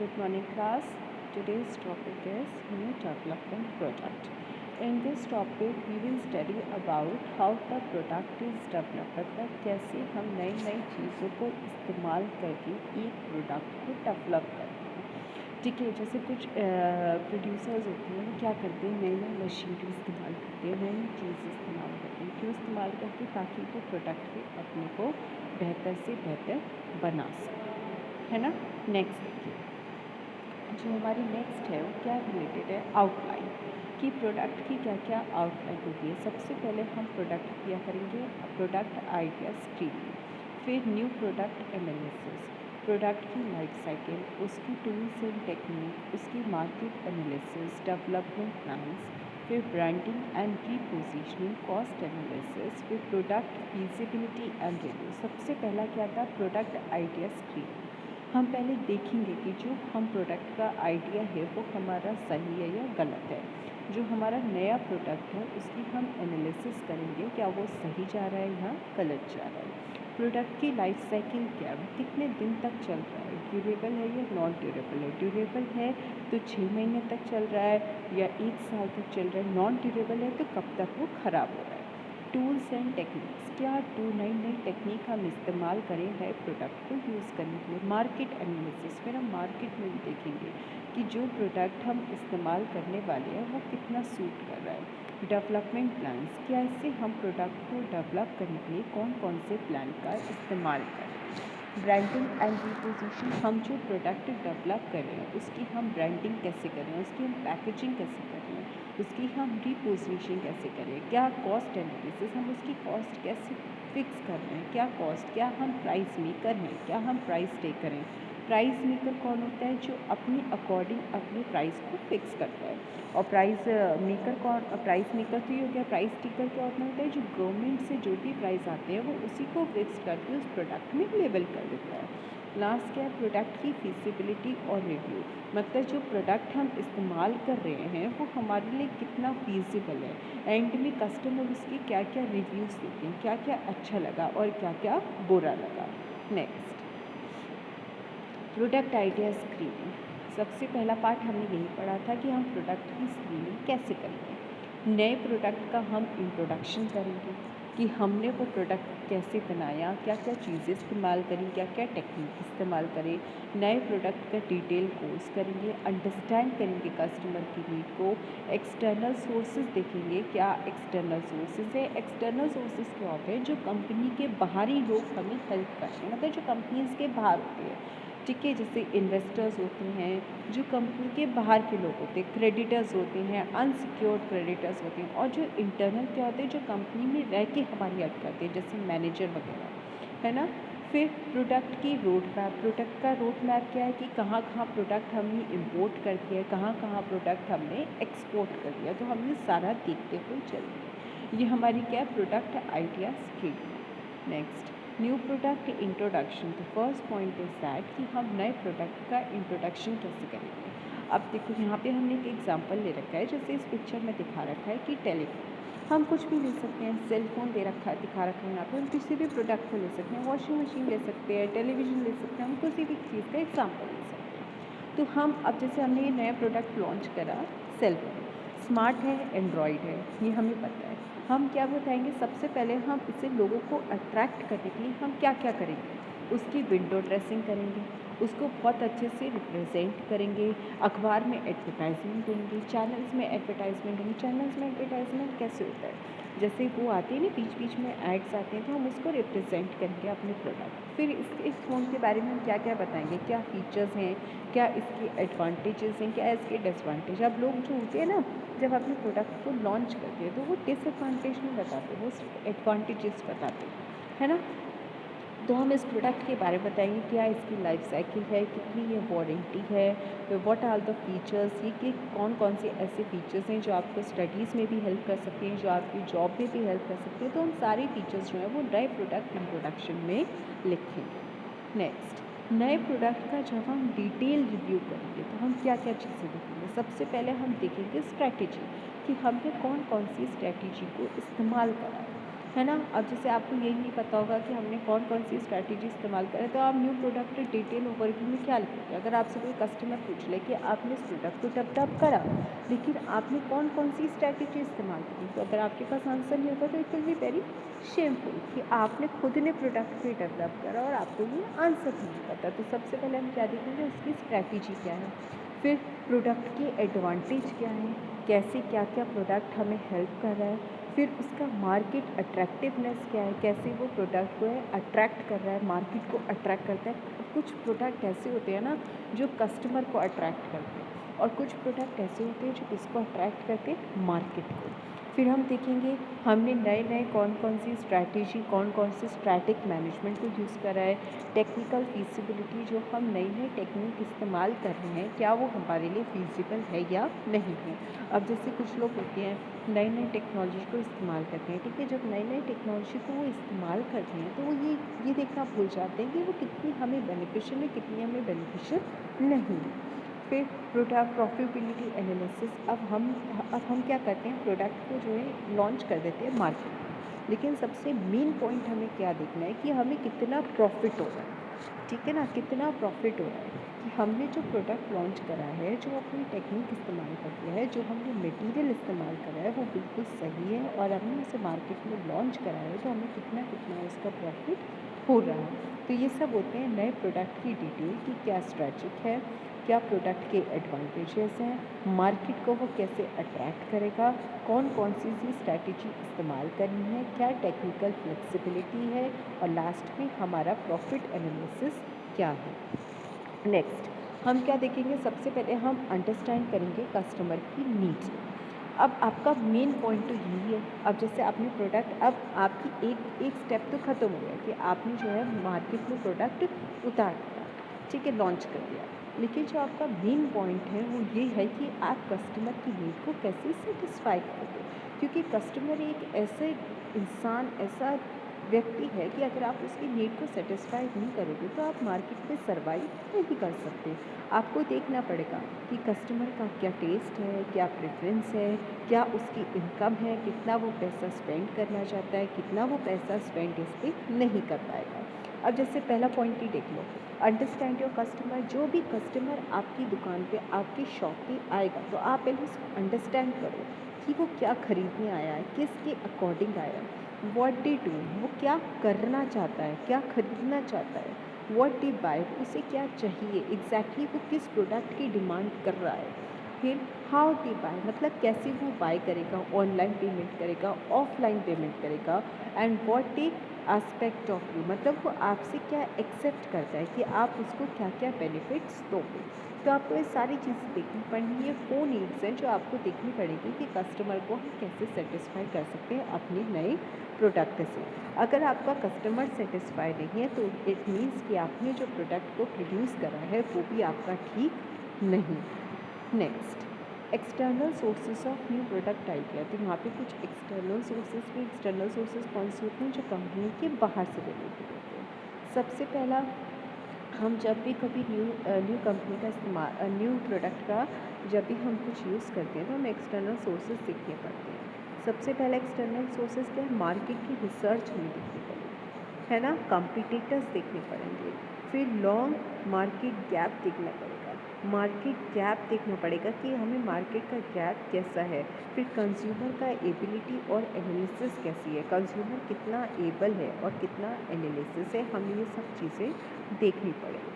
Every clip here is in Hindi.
Good morning class. Today's topic is new development product. In this topic we will study about how the product is developed, मतलब कैसे हम नई नई चीज़ों को इस्तेमाल करके एक प्रोडक्ट को डेवलप करते हैं। ठीक है, जैसे कुछ प्रोड्यूसर्स होते हैं वो क्या करते हैं, नई नई मशीनरी इस्तेमाल करते हैं, नई नई चीज़ इस्तेमाल करते हैं। क्यों इस्तेमाल करते हैं? ताकि वो प्रोडक्ट के अपने को बेहतर से बेहतर बना सकें, है ना। नेक्स्ट देखिए, जो हमारी नेक्स्ट है वो क्या रिलेटेड है, आउटलाइन कि प्रोडक्ट की क्या क्या आउटलाइन होती है। सबसे पहले हम प्रोडक्ट क्या करेंगे, प्रोडक्ट आइडिया स्क्रीनिंग, फिर न्यू प्रोडक्ट एनालिसिस, प्रोडक्ट की लाइफ साइकिल, उसकी टूल्स एंड टेक्निक, उसकी मार्केट एनालिसिस, डेवलपमेंट प्लान्स, फिर branding and repositioning, cost analysis, फिर प्रोडक्ट फीजिबिलिटी एंड रिव्यू। सबसे पहला क्या था, प्रोडक्ट आइडिया स्क्रीनिंग। हम पहले देखेंगे कि जो हम प्रोडक्ट का आइडिया है वो हमारा सही है या गलत है। जो हमारा नया प्रोडक्ट है उसकी हम एनालिसिस करेंगे, क्या वो सही जा रहा है या गलत जा रहा है। प्रोडक्ट की लाइफ साइकिल क्या है, कितने दिन तक चल रहा है, ड्यूरेबल है या नॉन ड्यूरेबल है। ड्यूरेबल है तो 6 महीने तक चल रहा है या 1 साल तक चल रहा है। नॉन ड्यूरेबल है तो कब तक वो ख़राब हो रहा है। टूल्स एंड टेक्निक्स, क्या नई नई टेक्निक हम इस्तेमाल करें है प्रोडक्ट को यूज़ करने के लिए। मार्केट एनालिसिस, फिर हम मार्केट में भी देखेंगे कि जो प्रोडक्ट हम इस्तेमाल करने वाले हैं वो कितना सूट कर रहा है। डेवलपमेंट प्लान्स, क्या इससे हम प्रोडक्ट को डेवलप करने के लिए कौन कौन से प्लान का इस्तेमाल करें। ब्रांडिंग एंड रिपोजिशन, हम जो प्रोडक्ट डेवलप कर रहे हैं उसकी हम ब्रांडिंग कैसे करें, उसकी हम पैकेजिंग कैसे करें, उसकी हम रिपोजिशन कैसे करें। क्या कॉस्ट एनालिसिस, हम उसकी कॉस्ट कैसे फिक्स कर रहे हैं, क्या कॉस्ट, क्या हम प्राइस मेकर हैं, क्या हम प्राइस टेकर हैं। प्राइस मेकर कौन होता है, जो अपने अकॉर्डिंग अपने प्राइस को फिक्स करता है। और प्राइस मेकर कौन, प्राइस मेकर तो ये हो गया। प्राइस टेकर क्या होता है, जो गवर्नमेंट से जो भी प्राइस आते हैं वो उसी को फिक्स करके उस प्रोडक्ट में लेबल कर देता है। लास्ट क्या है, प्रोडक्ट की फीसिबिलिटी और रिव्यू, मतलब जो प्रोडक्ट हम इस्तेमाल कर रहे हैं वो हमारे लिए कितना फीजिबल है। एंड में कस्टमर उसके क्या क्या रिव्यूज़ देते हैं, क्या क्या अच्छा लगा और क्या क्या बुरा लगा। Next, product idea screening. सबसे पहला पार्ट हमने यही पढ़ा था कि हम प्रोडक्ट की स्क्रीनिंग कैसे करेंगे। नए प्रोडक्ट का हम इंट्रोडक्शन करेंगे कि हमने वो प्रोडक्ट कैसे बनाया, क्या क्या चीज़ें इस्तेमाल करी, क्या क्या टेक्निक इस्तेमाल करें। नए प्रोडक्ट का डिटेल कोर्स करेंगे, अंडरस्टैंड करेंगे कस्टमर की नीड को। एक्सटर्नल सोर्सेज देखेंगे, क्या एक्सटर्नल सोर्सेज है। एक्सटर्नल सोर्सेज क्या होते हैं, जो कंपनी के बाहरी लोग हमें हेल्प करते हैं, मतलब जो कंपनीज़ के बाहर होते हैं। ठीक है, जैसे इन्वेस्टर्स होते हैं, जो कंपनी के बाहर के लोग होते हैं। क्रेडिटर्स होते हैं, अनसिक्योर्ड क्रेडिटर्स होते हैं। और जो इंटरनल क्या होते हैं, जो कंपनी में रह के हमारी हेल्प करते हैं, जैसे मैनेजर वगैरह, है ना। फिर प्रोडक्ट की रोड मैप, प्रोडक्ट का रोड मैप क्या है कि कहाँ कहाँ प्रोडक्ट हमने इंपोर्ट कर दिया है, कहाँ कहाँ प्रोडक्ट हमने एक्सपोर्ट कर दिया, तो हम ये सारा देखते हुए चलेंगे। ये हमारी क्या है, product idea screen. Next, new product introduction. तो फर्स्ट पॉइंट इज दैट कि हम नए प्रोडक्ट का इंट्रोडक्शन कैसे करेंगे। अब देखो यहाँ पे हमने एक एग्जांपल ले रखा है, जैसे इस पिक्चर में दिखा रखा है कि टेलीफोन, हम कुछ भी ले सकते हैं। सेल फोन दे रखा है, दिखा रखा है यहाँ पे, हम किसी भी प्रोडक्ट को ले सकते हैं। वॉशिंग मशीन ले सकते हैं, टेलीविज़न ले सकते हैं, हम किसी भी चीज़ का एग्जाम्पल ले सकते हैं। तो हम अब जैसे हमने ये नया प्रोडक्ट लॉन्च करा, सेल फोन स्मार्ट है, एंड्रॉयड है, ये हमें पता है। हम क्या बताएंगे, सबसे पहले हम इसे लोगों को अट्रैक्ट करने के लिए हम क्या क्या करेंगे, उसकी विंडो ड्रेसिंग करेंगे, उसको बहुत अच्छे से रिप्रेजेंट करेंगे, अखबार में एडवर्टाइजमेंट देंगे, चैनल्स में एडवर्टाइजमेंट देंगे। चैनल्स में एडवर्टाइजमेंट कैसे होता है, जैसे वो आते हैं ना, बीच बीच में एड्स आते हैं, तो हम उसको रिप्रेजेंट करेंगे अपने प्रोडक्ट। फिर इस फ़ोन के बारे में हम क्या क्या बताएंगे, क्या फीचर्स हैं, क्या इसके एडवांटेजेस हैं, क्या इसके डिसवांटेज। अब लोग जो होते हैं ना, जब अपने प्रोडक्ट को लॉन्च करते हैं तो वो डिसएडवांटेज नहीं बताते, वो सिर्फ एडवांटेजेस बताते हैं, है ना। तो हम इस प्रोडक्ट के बारे में बताएंगे, क्या इसकी लाइफ साइकिल है, कितनी ये वारंटी है, व्हाट आर द फीचर्स, ये कि कौन कौन से ऐसे फीचर्स हैं जो आपको स्टडीज़ में भी हेल्प कर सकते हैं, जो आपकी जॉब में भी हेल्प कर सकते हैं। तो हम सारे फीचर्स जो हैं वो नए प्रोडक्ट इंट्रोडक्शन में लिखेंगे। नेक्स्ट, नए प्रोडक्ट का जब हम डिटेल रिव्यू करेंगे तो हम क्या क्या चीज़ें देखेंगे। सबसे पहले हम देखेंगे स्ट्रैटेजी, कि हमने कौन कौन सी स्ट्रैटेजी को इस्तेमाल करा है। है ना। अब जैसे आपको यही नहीं पता होगा कि हमने कौन कौन सी स्ट्रैटेजी इस्तेमाल करें, तो आप न्यू प्रोडक्ट डिटेल ओवरव्यू में क्या लिखोगे। अगर आपसे कोई कस्टमर पूछ ले कि आपने इस प्रोडक्ट को डेवलप करा, लेकिन आपने कौन कौन सी स्ट्रैटेजी इस्तेमाल करी, तो अगर आपके पास आंसर नहीं होगा तो it will be very shameful कि आपने खुद ने प्रोडक्ट भी डेवलप करा और आपको ये आंसर नहीं पता। तो सबसे पहले हम क्या देखेंगे, उसकी स्ट्रैटेजी क्या है, फिर प्रोडक्ट के एडवांटेज क्या हैं, कैसे क्या क्या प्रोडक्ट हमें हेल्प कर रहा है, फिर उसका मार्केट अट्रैक्टिवनेस क्या है, कैसे वो प्रोडक्ट को अट्रैक्ट कर रहा है, मार्केट को अट्रैक्ट करता है। कुछ प्रोडक्ट ऐसे होते हैं ना जो कस्टमर को अट्रैक्ट करते हैं, और कुछ प्रोडक्ट ऐसे होते हैं जो किसको अट्रैक्ट करते हैं, मार्केट को। फिर हम देखेंगे हमने नए नए कौन कौन सी स्ट्रैटेजी, कौन कौन से स्ट्रैटिक मैनेजमेंट को यूज़ करा है, टेक्निकल फीसिबिलिटी, जो हम नई नई टेक्निक इस्तेमाल कर रहे हैं क्या वो हमारे लिए फीसिबल है या नहीं है। अब जैसे कुछ लोग होते हैं नई नई टेक्नोलॉजी को इस्तेमाल करते हैं, ठीक है, जब नई नई टेक्नोलॉजी को वो इस्तेमाल करते हैं तो वो ये देखना भूल जाते हैं कि वो कितनी हमें बेनिफिशियल है, कितनी हमें बेनिफिशियल नहीं है। फिर प्रोडक्ट प्रॉफिटेबिलिटी एनालिसिस, अब हम क्या करते हैं, प्रोडक्ट को जो है लॉन्च कर देते हैं मार्केट में, लेकिन सबसे मेन पॉइंट हमें क्या देखना है कि हमें कितना प्रॉफिट हो रहा है, ठीक है ना, कितना प्रॉफिट हो रहा है कि हमने जो प्रोडक्ट लॉन्च करा है, जो अपनी टेक्निक इस्तेमाल कर दिया है, जो हमने मटेरियल इस्तेमाल करा है वो बिल्कुल सही है और हमने उसे मार्केट में लॉन्च करा है, तो हमें कितना कितना उसका प्रॉफिट हो रहा है। तो ये सब होते हैं नए प्रोडक्ट की डिटेल कि क्या स्ट्रैटेजिक है, क्या प्रोडक्ट के एडवांटेजेस हैं, मार्केट को वो कैसे अट्रैक्ट करेगा, कौन कौन सी स्ट्रैटेजी इस्तेमाल करनी है, क्या टेक्निकल फ्लेक्सिबिलिटी है, और लास्ट में हमारा प्रॉफिट एनालिसिस क्या है। नेक्स्ट हम क्या देखेंगे, सबसे पहले हम अंडरस्टैंड करेंगे कस्टमर की नीड्स। अब आपका मेन पॉइंट तो यही है, अब जैसे आपने प्रोडक्ट, अब आपकी एक स्टेप तो ख़त्म हो गया कि आपने जो है मार्केट में प्रोडक्ट उतार दिया, ठीक है, लॉन्च कर दिया, लेकिन जो आपका मेन पॉइंट है वो ये है कि आप कस्टमर की नीड को कैसे सेटिस्फाई करोगे, क्योंकि कस्टमर एक ऐसे इंसान, ऐसा व्यक्ति है कि अगर आप उसकी नीड को सेटिस्फाई नहीं करोगे तो आप मार्केट में सर्वाइव नहीं कर सकते। आपको देखना पड़ेगा कि कस्टमर का क्या टेस्ट है, क्या प्रेफरेंस है, क्या उसकी इनकम है, कितना वो पैसा स्पेंड करना चाहता है, कितना वो पैसा स्पेंड इस पर नहीं कर पाएगा। अब जैसे पहला पॉइंट ही देख लो, अंडरस्टैंड योर कस्टमर। जो भी कस्टमर आपकी दुकान पे, आपकी शॉप पे आएगा तो आप पहले उसको अंडरस्टैंड करो कि वो क्या खरीदने आया है, किसके अकॉर्डिंग आया है, व्हाट डे डू, वो क्या करना चाहता है, क्या खरीदना चाहता है, व्हाट डे बाय, उसे क्या चाहिए एग्जैक्टली, वो किस प्रोडक्ट की डिमांड कर रहा है। फिर हाउ डे बाय, मतलब कैसे वो बाय करेगा, ऑनलाइन पेमेंट करेगा, ऑफलाइन पेमेंट करेगा, and what day aspect of you, मतलब वो आपसे क्या एक्सेप्ट करता है कि आप उसको क्या क्या बेनिफिट्स दोगे। तो आपको ये सारी चीज़ें देखनी पड़ेंगी, ये 4 नीड्स हैं जो आपको देखनी पड़ेगी कि कस्टमर को हम कैसे सेटिस्फाई कर सकते हैं अपने नए प्रोडक्ट से। अगर आपका कस्टमर सेटिस्फाई नहीं है तो इट मीन्स कि आपने जो प्रोडक्ट को प्रोड्यूस करा है वो भी आपका ठीक नहीं। Next, external sources of new product idea. तो यहाँ पे कुछ एक्सटर्नल सोर्सेज भी, एक्सटर्नल सोर्सेज कौन से होते हैं, जो कंपनी के बाहर से रिलेटेड होते हैं। सबसे पहला, हम जब भी कभी न्यू कंपनी का इस्तेमाल, न्यू प्रोडक्ट का जब भी हम कुछ यूज़ करते हैं तो हमें एक्सटर्नल सोर्सेज देखने पड़ते हैं। सबसे पहले एक्सटर्नल सोर्सेज क्या है, मार्केट की रिसर्च हमें देखनी पड़ेगी, है ना, कॉम्पिटिटर्स देखने पड़ेंगे, फिर लॉन्ग मार्केट गैप देखना पड़ेगा, मार्केट गैप देखना पड़ेगा कि हमें मार्केट का गैप कैसा है, फिर कंज्यूमर का एबिलिटी और एनालिसिस कैसी है, कंज्यूमर कितना एबल है और कितना एनालिसिस है, हमें ये सब चीज़ें देखनी पड़ेगी,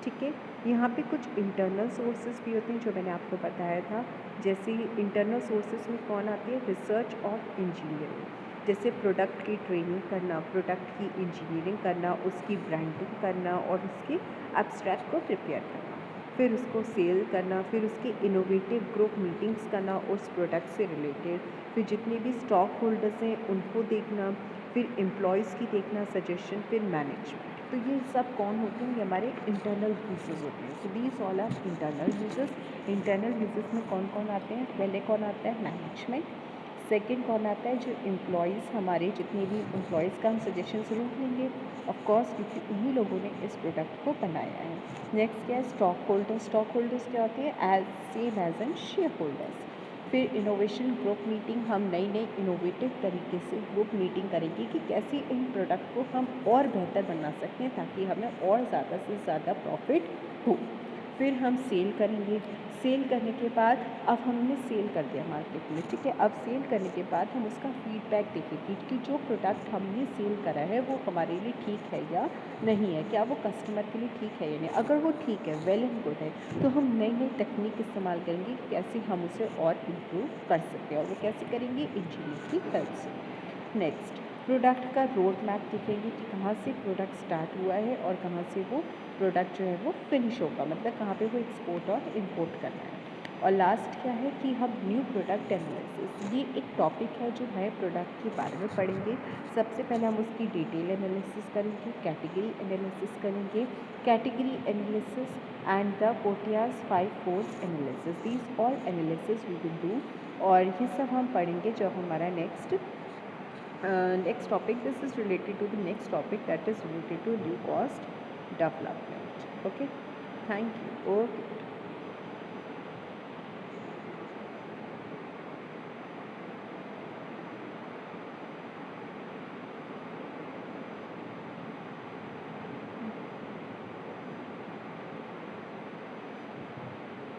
ठीक है। यहाँ पे कुछ इंटरनल सोर्सेज भी होते हैं जो मैंने आपको बताया था, जैसे इंटरनल सोर्सेज में कौन आती है, रिसर्च और इंजीनियरिंग, जैसे प्रोडक्ट की ट्रेनिंग करना, प्रोडक्ट की इंजीनियरिंग करना, उसकी ब्रांडिंग करना और उसके एब्स्ट्रैक्ट को प्रिपेयर करना, फिर उसको सेल करना, फिर उसके इनोवेटिव ग्रुप मीटिंग्स करना उस प्रोडक्ट से रिलेटेड, फिर जितने भी स्टॉक होल्डर्स हैं उनको देखना, फिर एम्प्लॉयज़ की देखना, सजेशन, फिर मैनेजमेंट। तो ये सब कौन होते हैं, ये हमारे इंटरनल यूजर्स होते हैं। So these all are internal users. Internal users में कौन कौन आते हैं, पहले कौन आता है, मैनेजमेंट, सेकंड कौन आता है, जो एम्प्लॉयज़, हमारे जितने भी एम्प्लॉयज़ का हम सजेशन ज़रूर लेंगे ऑफ कोर्स, क्योंकि उन्हीं लोगों ने इस प्रोडक्ट को बनाया है। नेक्स्ट क्या है, स्टॉक होल्डर्स। स्टॉक होल्डर्स क्या होते हैं, as same as an share holders. फिर इनोवेशन ग्रुप मीटिंग, हम नई नई इनोवेटिव तरीके से ग्रुप मीटिंग करेंगे कि कैसे इन प्रोडक्ट को हम और बेहतर बना सकते हैं ताकि हमें और ज़्यादा से ज़्यादा प्रॉफिट हो। फिर हम सेल करेंगे। सेल करने के बाद अब हमने सेल कर दिया मार्केट में, ठीक है। अब सेल करने के बाद हम उसका फीडबैक देखेंगे कि जो प्रोडक्ट हमने सेल करा है वो हमारे लिए ठीक है या नहीं है, क्या वो कस्टमर के लिए ठीक है या नहीं। अगर वो ठीक है, वेल एंड गुड है, तो हम नई नई तकनीक इस्तेमाल करेंगे कि कैसे हम उसे और इम्प्रूव कर सकते हैं, और वो कैसे करेंगे, इंजीनियर की हेल्प से। नेक्स्ट, प्रोडक्ट का रोड मैप देखेंगे कि कहाँ से प्रोडक्ट स्टार्ट हुआ है और कहाँ से वो प्रोडक्ट जो है वो फिनिश होगा, मतलब कहाँ पे वो एक्सपोर्ट और इंपोर्ट करना है। और लास्ट क्या है कि हम न्यू प्रोडक्ट एनालिसिस, ये एक टॉपिक है जो नए प्रोडक्ट के बारे में पढ़ेंगे। सबसे पहले हम उसकी डिटेल एनालिसिस करेंगे, कैटेगरी एनालिसिस करेंगे, कैटेगरी एनालिसिस एंड द कोटियाज 5 forces analysis, these all analysis we will do. और ये सब हम पढ़ेंगे जब हमारा next topic, this is related to the next topic, that is related to new cost development. Okay, thank you. Okay.